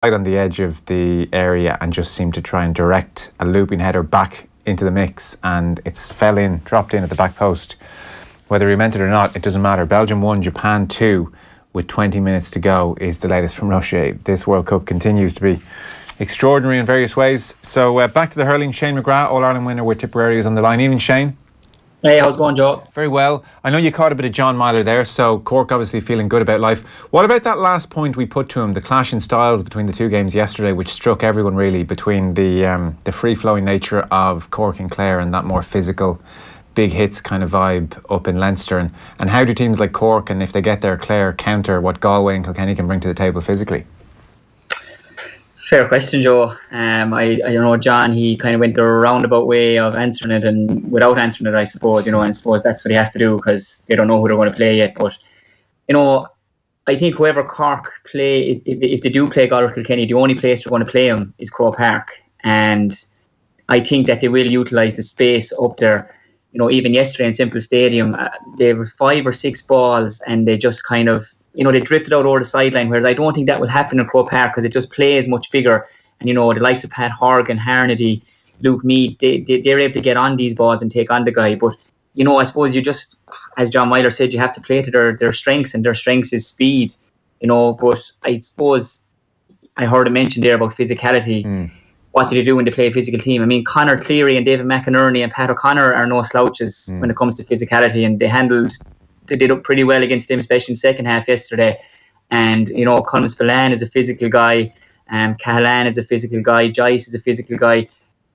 right on the edge of the area and just seemed to try and direct a looping header back into the mix, and it fell in, dropped in at the back post. Whether he meant it or not, it doesn't matter. Belgium 1, Japan 2 with 20 minutes to go is the latest from Russia. This World Cup continues to be extraordinary in various ways. So back to the hurling. Shane McGrath, All-Ireland winner with Tipperary, is on the line. Evening, Shane. Hey, how's it going, Joe? Very well. I know you caught a bit of John Meyler there, so Cork obviously feeling good about life. What about that last point we put to him, the clash in styles between the two games yesterday, which struck everyone really, between the free-flowing nature of Cork and Clare and that more physical, big hits kind of vibe up in Leinster, and how do teams like Cork, and if they get there, Clare, counter what Galway and Kilkenny can bring to the table physically? Fair question, Joe. I know John, he kind of went the roundabout way of answering it, and without answering it, I suppose, and I suppose that's what he has to do because they don't know who they're going to play yet. But, I think whoever Cork play, if they do play Galway Kilkenny, the only place they're going to play them is Croke Park. And I think that they will utilise the space up there. Even yesterday in Simple Stadium, there were 5 or 6 balls and they just kind of, they drifted out over the sideline, whereas I don't think that will happen in Croke Park because it just plays much bigger. And, the likes of Pat Horgan, Harnedy, Luke Meade, they're able to get on these balls and take on the guy. But, I suppose you just, as John Meyler said, you have to play to their strengths, and their strengths is speed, But I suppose I heard him mention there about physicality. What do they do when they play a physical team? I mean, Conor Cleary and David McInerney and Pat O'Connor are no slouches when it comes to physicality, and they did up pretty well against them, especially in the second half yesterday. And, Colin Spillane is a physical guy, Cahalane is a physical guy, Joyce is a physical guy.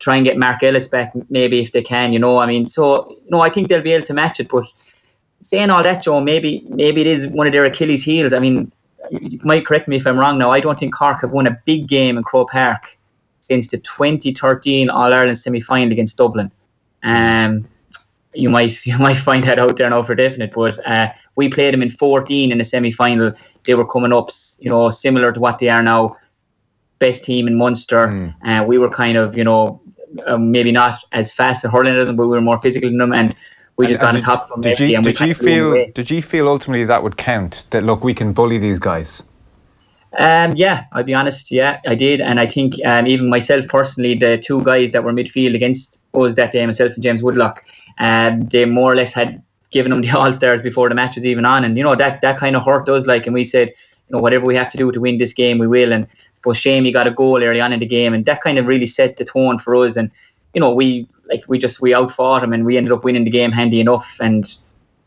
Try and get Mark Ellis back, maybe, if they can, I think they'll be able to match it. But saying all that, Joe, maybe it is one of their Achilles' heels. I mean, you might correct me if I'm wrong now. I don't think Cork have won a big game in Croke Park since the 2013 All-Ireland semi-final against Dublin. You might find that out there now for definite, but we played them in 14 in the semi-final. They were coming up, similar to what they are now, best team in Munster. We were kind of, maybe not as fast at hurling as them, but we were more physical than them, and we just got on top of them. Did you feel ultimately that would count? That look, we can bully these guys? Yeah, I'll be honest. Yeah, I did, and I think even myself personally, the 2 guys that were midfield against us that day, myself and James Woodlock, they more or less had given them the All-Stars before the match was even on, and that kind of hurt us. And we said, whatever we have to do to win this game, we will. And for shame, he got a goal early on in the game, and that kind of really set the tone for us. And we outfought him, and we ended up winning the game handy enough. And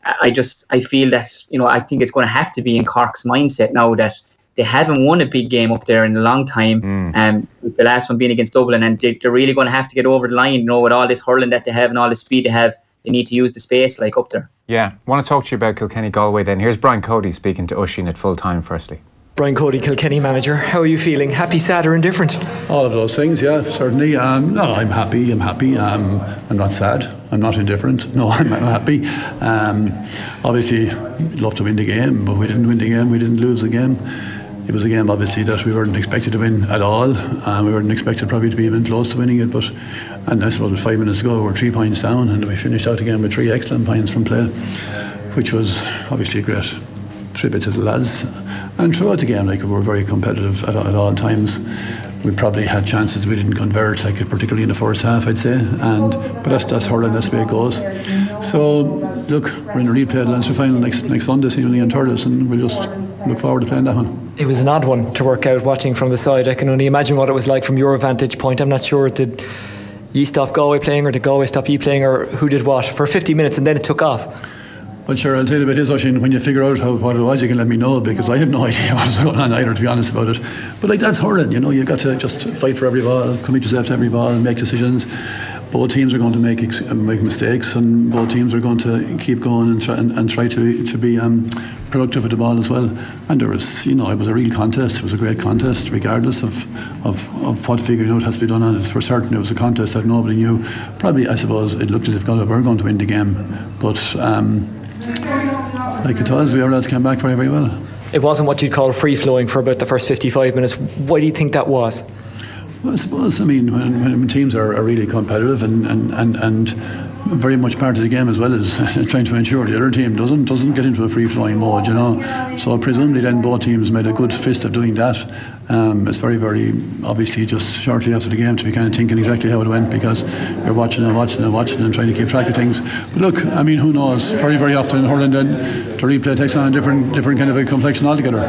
I feel that I think it's going to have to be in Cork's mindset now that they haven't won a big game up there in a long time, with the last one being against Dublin, and they're really going to have to get over the line. With all this hurling that they have and all the speed they have, they need to use the space up there. Yeah, I want to talk to you about Kilkenny Galway then. Here's Brian Cody speaking to Oisín at full time firstly. Brian Cody, Kilkenny manager. How are you feeling? Happy, sad or indifferent? All of those things, yeah, certainly. No, I'm happy. I'm not sad. I'm not indifferent. No, I'm happy. Obviously, we'd love to win the game, but we didn't win the game. We didn't lose the game. It was a game, obviously, that we weren't expected to win at all. We weren't expected probably to be even close to winning it. And I suppose with 5 minutes to go, we were 3 points down, and we finished out again with 3 excellent points from play, which was obviously a great tribute to the lads. And throughout the game, we were very competitive at all times. We probably had chances we didn't convert, particularly in the first half, I'd say. But that's hurling, that's the way it goes. So, look, we're in a replay of the Leinster final next Sunday evening in Thurles, and we'll just look forward to playing that one. It was an odd one to work out watching from the side. I can only imagine what it was like from your vantage point. I'm not sure, did you stop Galway playing, or did Galway stop you playing, or who did what for 50 minutes and then it took off? Well, sure, I'll tell you about this, Oisín. When you figure out what it was, you can let me know, because I have no idea what was going on either, to be honest about it. But that's hurling, you've got to just fight for every ball, commit yourself to every ball and make decisions. Both teams are going to make mistakes, and both teams are going to keep going and try to be productive with the ball as well. And there was, it was a real contest. It was a great contest, regardless of what figuring out has to be done on it. For certain, it was a contest that nobody knew. Probably, I suppose, it looked as if Galway were going to win the game, but like it was, we all came back very, very well. It wasn't what you'd call free-flowing for about the first 55 minutes. Why do you think that was? Well, I suppose, when teams are really competitive and very much part of the game, as well as trying to ensure the other team doesn't get into a free-flowing mode, So presumably then both teams made a good fist of doing that, It's very, very obviously just shortly after the game to be kind of thinking exactly how it went, because you're watching and trying to keep track of things. But look, I mean, who knows? Very, very often in hurling, then the replay takes on a different kind of a complexion altogether.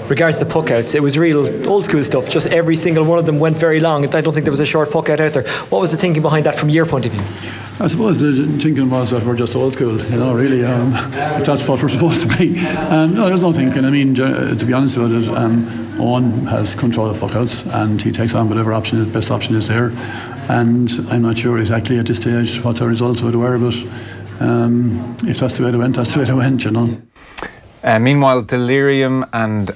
Regards to puck outs, it was real old school stuff. Just every single one of them went very long. I don't think there was a short puck out there. What was the thinking behind that from your point of view? I suppose the thinking was that we're just old school, really. If that's what we're supposed to be. No, there's no thinking. I mean, to be honest about it, Owen has control of puckouts and he takes on whatever best option is there. And I'm not sure exactly at this stage what the results would were, but if that's the way it went, that's the way it went, Meanwhile, delirium and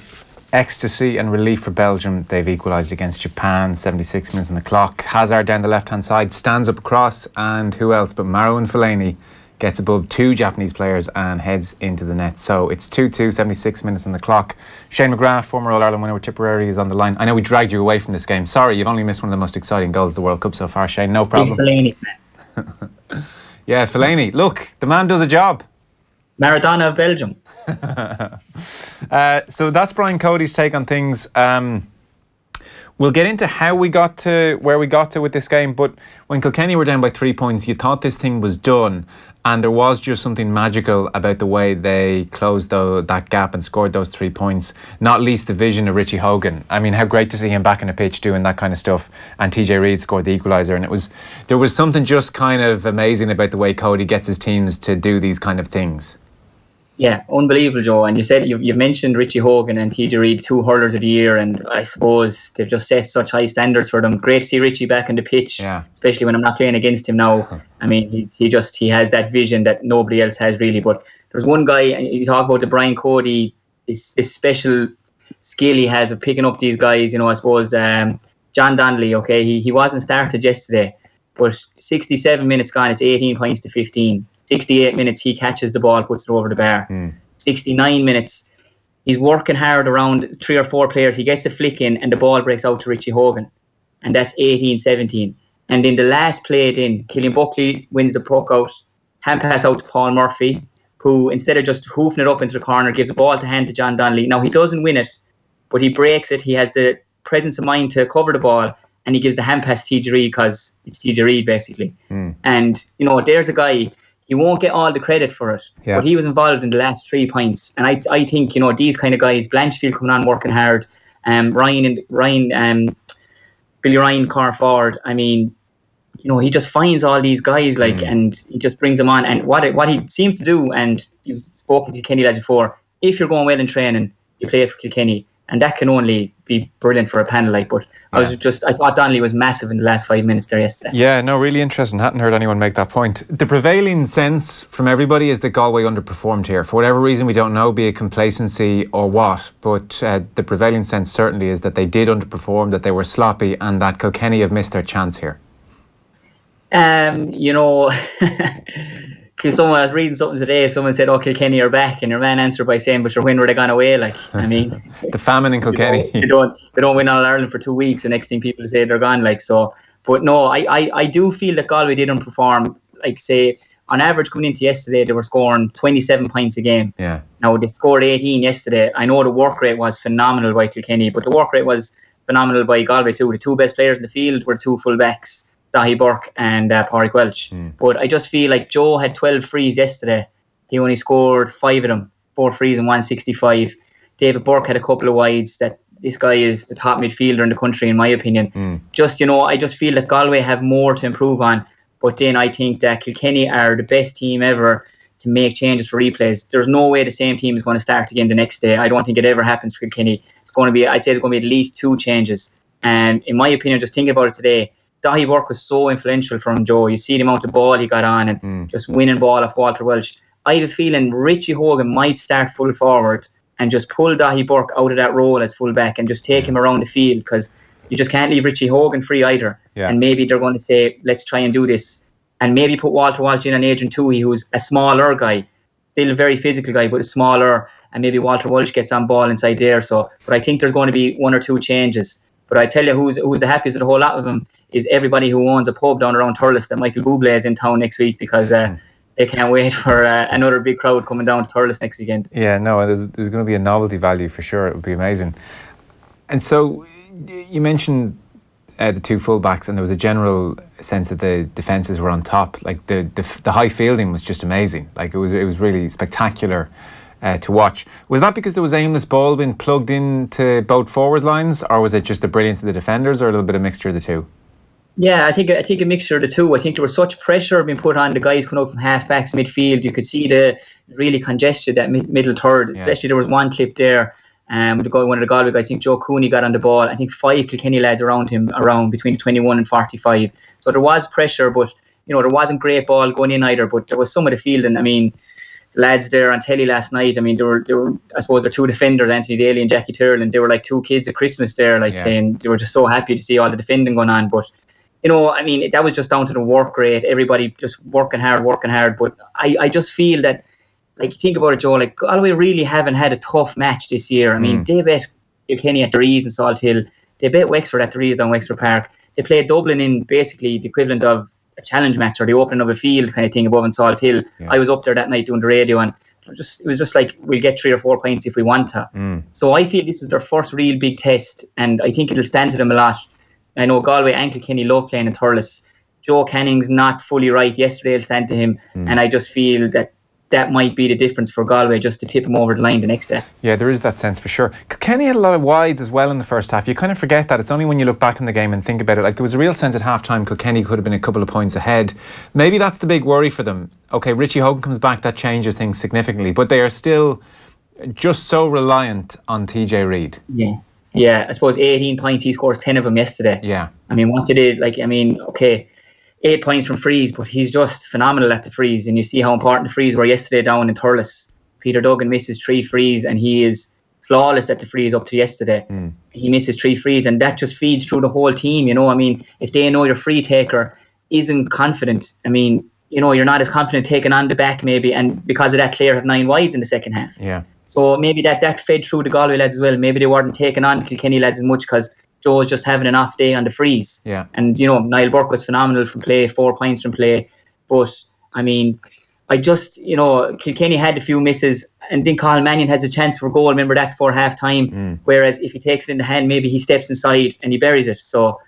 ecstasy and relief for Belgium. They've equalised against Japan, 76 minutes on the clock. Hazard down the left hand side stands up across, and who else but Marouane Fellaini gets above two Japanese players and heads into the net. So it's 2-2, 76 minutes on the clock. Shane McGrath, former All-Ireland winner with Tipperary, is on the line. I know we dragged you away from this game. Sorry, you've only missed one of the most exciting goals of the World Cup so far, Shane. No problem. Fellaini. Yeah, Fellaini. Look, the man does a job. Maradona of Belgium. So that's Brian Cody's take on things. We'll get into how we got to where we got to with this game, but when Kilkenny were down by 3 points, you thought this thing was done, and there was just something magical about the way they closed that gap and scored those 3 points, not least the vision of Richie Hogan. I mean, how great to see him back in the pitch doing that kind of stuff, and TJ Reid scored the equaliser, and there was something just kind of amazing about the way Cody gets his teams to do these kind of things. Yeah, unbelievable, Joe. And you said you mentioned Richie Hogan and TJ Reid, 2 hurlers of the year, and I suppose they've just set such high standards for them. Great to see Richie back on the pitch, especially when I'm not playing against him now. I mean, he has that vision that nobody else has really. But there's one guy, and you talk about the Brian Cody, this special skill he has of picking up these guys. I suppose John Donnelly. Okay, he wasn't started yesterday, but 67 minutes gone, it's 18 points to 15. 68 minutes, he catches the ball, puts it over the bar. 69 minutes, he's working hard around 3 or 4 players. He gets a flick in and the ball breaks out to Richie Hogan. And that's 18-17. And in the last play Cillian Buckley wins the puck out, hand pass out to Paul Murphy, who instead of just hoofing it up into the corner, gives a ball to hand to John Donnelly. Now, he doesn't win it, but he breaks it. He has the presence of mind to cover the ball, and he gives the hand pass to TJ Reid because it's TJ Reid, basically. And, there's a guy... He won't get all the credit for it, but he was involved in the last 3 points. And I think, these kind of guys, Blanchfield coming on working hard, Billy Ryan, Car Ford, I mean, he just finds all these guys, and he just brings them on. And what he seems to do, and you've spoken to Kilkenny lads before, if you're going well in training, you play for Kilkenny. And that can only be brilliant for a panel but I thought Donnelly was massive in the last 5 minutes there yesterday. Yeah, no, really interesting. Hadn't heard anyone make that point. The prevailing sense from everybody is that Galway underperformed here. For whatever reason, we don't know, be it complacency or what, but the prevailing sense certainly is that they did underperform, that they were sloppy, and that Kilkenny have missed their chance here. Because I was reading something today, someone said, Kilkenny are back, and your man answered by saying, but when were they gone away? I mean... the famine in Kilkenny. They don't win All Ireland for 2 weeks, and next thing people say they're gone, so... But no, I do feel that Galway didn't perform, say, on average coming into yesterday, they were scoring 27 points a game. Yeah. Now, they scored 18 yesterday. I know the work rate was phenomenal by Kilkenny, but the work rate was phenomenal by Galway too. The 2 best players in the field were 2 full-backs, Dahi Burke and Pádraig Welch. But I just feel like Joe had 12 frees yesterday. He only scored 5 of them, 4 frees and 165. David Burke had a couple of wides. That this guy is the top midfielder in the country, in my opinion. I just feel that Galway have more to improve on. But then I think that Kilkenny are the best team ever to make changes for replays. There's no way the same team is going to start again the next day. I don't think it ever happens for Kilkenny. I'd say there's going to be at least 2 changes. And in my opinion, just thinking about it today, Dahi Burke was so influential for him, Joe. You see the amount of ball he got on and just winning ball off Walter Welch. I have a feeling Richie Hogan might start full forward and just pull Dahi Burke out of that role as full back and just take him around the field, because you just can't leave Richie Hogan free either. And maybe they're going to say, let's try and do this. And maybe put Walter Welch in on Adrian Toohey, who's a smaller guy, still a very physical guy, but a smaller, and maybe Walter Welch gets on ball inside there. But I think there's going to be 1 or 2 changes. But I tell you, who's the happiest of the whole lot of them is everybody who owns a pub down around Thurles that Michael Bublé is in town next week, because they can't wait for another big crowd coming down to Thurles next weekend. Yeah, no, there's going to be a novelty value for sure. It would be amazing. And so you mentioned the two fullbacks, and there was a general sense that the defences were on top. Like the high fielding was just amazing. Like it was really spectacular to watch. Was that because there was aimless ball being plugged into both forwards lines, or was it just the brilliance of the defenders, or a little bit of mixture of the two? Yeah, I think a mixture of the two. I think there was such pressure being put on the guys coming out from half-backs midfield. You could see the really congested that middle third. Yeah. Especially there was one clip there. One of the Galway guys, I think Joe Cooney got on the ball. I think 5 Kilkenny lads around him, around between 21 and 45. So there was pressure, but there wasn't great ball going in either. But there was some of the fielding. I mean, lads there on telly last night. I mean, there were I suppose they're two defenders, Anthony Daly and Jackie Tyrrell, and they were like two kids at Christmas there, saying they were just so happy to see all the defending going on. But I mean, that was just down to the work rate. Everybody just working hard. But I just feel that, like, you think about it, Joe, like, Galway really haven't had a tough match this year. I mean, they bet Kilkenny at their ease in Salt Hill. They bet Wexford at their ease on Wexford Park. They played Dublin in basically the equivalent of a challenge match or the opening of a field kind of thing above in Salt Hill. Yeah. I was up there that night doing the radio, and it was just like, we'll get 3 or 4 points if we want to. So I feel this was their first real big test, and I think it'll stand to them a lot. I know Galway and Kilkenny love playing in Thurles. Joe Canning's not fully right. Yesterday will stand to him, and I just feel that might be the difference for Galway, just to tip him over the line the next day. Yeah, there is that sense for sure. Kilkenny had a lot of wides as well in the first half. You kind of forget that. It's only when you look back in the game and think about it. Like, there was a real sense at half-time Kilkenny could have been a couple of points ahead. Maybe that's the big worry for them. OK, Richie Hogan comes back, that changes things significantly, but they are still just so reliant on TJ Reid. Yeah, I suppose 18 points, he scores 10 of them yesterday. Yeah. I mean, what did it, like, I mean, OK, 8 points from frees, but he's just phenomenal at the frees, and you see how important the frees were yesterday down in Thurles. Peter Duggan misses 3 frees, and he is flawless at the frees up to yesterday. He misses 3 frees, and that just feeds through the whole team. I mean, if they know your free taker isn't confident, I mean, you're not as confident taking on the back maybe, and because of that, Clare have 9 wides in the second half. Yeah. So maybe that fed through the Galway lads as well. Maybe they weren't taking on Kilkenny lads as much because Joe's just having an off day on the frees. Yeah. And, Niall Burke was phenomenal from play, 4 points from play. But, I mean, I just, Kilkenny had a few misses, and then Cathal Mannion has a chance for a goal. Remember that before half-time? Whereas if he takes it in the hand, maybe he steps inside and he buries it. So,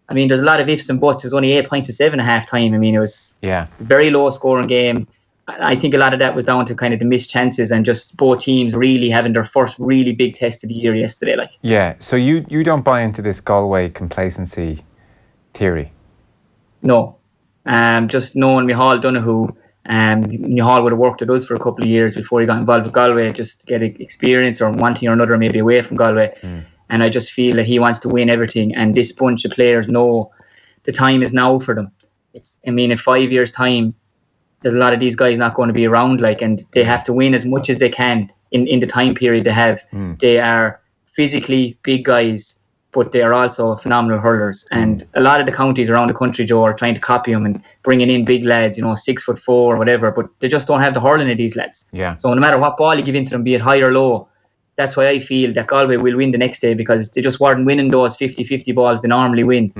I mean, there's a lot of ifs and buts. It was only 8 points to 7 at half-time. I mean, it was a very low-scoring game. I think a lot of that was down to kind of the missed chances and just both teams really having their first really big test of the year yesterday. Yeah, so you don't buy into this Galway complacency theory? No. Just knowing Micheál Donoghue, Micheál would have worked with us for a couple of years before he got involved with Galway, just to get experience or one thing or another maybe away from Galway. And I just feel that he wants to win everything, and this bunch of players know the time is now for them. In 5 years' time, there's a lot of these guys not going to be around, and they have to win as much as they can in the time period they have. They are physically big guys, but they are also phenomenal hurlers. And a lot of the counties around the country, Joe, are trying to copy them and bringing in big lads, 6'4" or whatever, but they just don't have the hurling of these lads. Yeah. So no matter what ball you give into them, be it high or low, that's why I feel that Galway will win the next day, because they just weren't winning those 50-50 balls they normally win.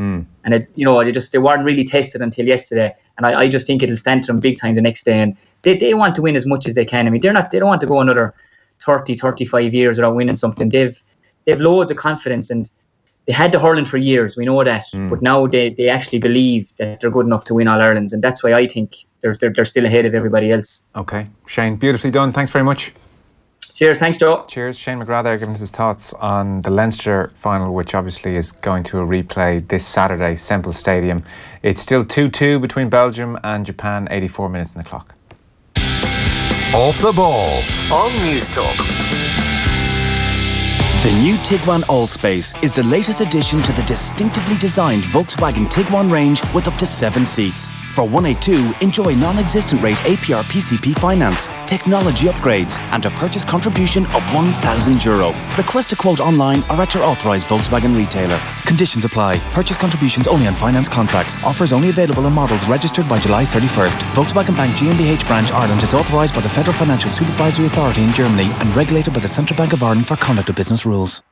And they weren't really tested until yesterday. And I just think it'll stand to them big time the next day. And they want to win as much as they can. I mean, they don't want to go another 30, 35 years without winning something. They've loads of confidence, and they had the hurling for years. We know that. But now they actually believe that they're good enough to win All Irelands. And that's why I think they're still ahead of everybody else. Okay. Shane, beautifully done. Thanks very much. Cheers, thanks Joe. Cheers. Shane McGrath there giving us his thoughts on the Leinster final, which obviously is going to a replay this Saturday, Semple Stadium. It's still 2-2 between Belgium and Japan, 84 minutes on the clock. Off the ball on News Talk. The new Tiguan Allspace is the latest addition to the distinctively designed Volkswagen Tiguan range with up to 7 seats. For 182, enjoy non-existent rate APR PCP finance, technology upgrades, and a purchase contribution of €1,000. Request a quote online or at your authorised Volkswagen retailer. Conditions apply. Purchase contributions only on finance contracts. Offers only available on models registered by July 31st. Volkswagen Bank GmbH Branch Ireland is authorised by the Federal Financial Supervisory Authority in Germany and regulated by the Central Bank of Ireland for conduct of business rules.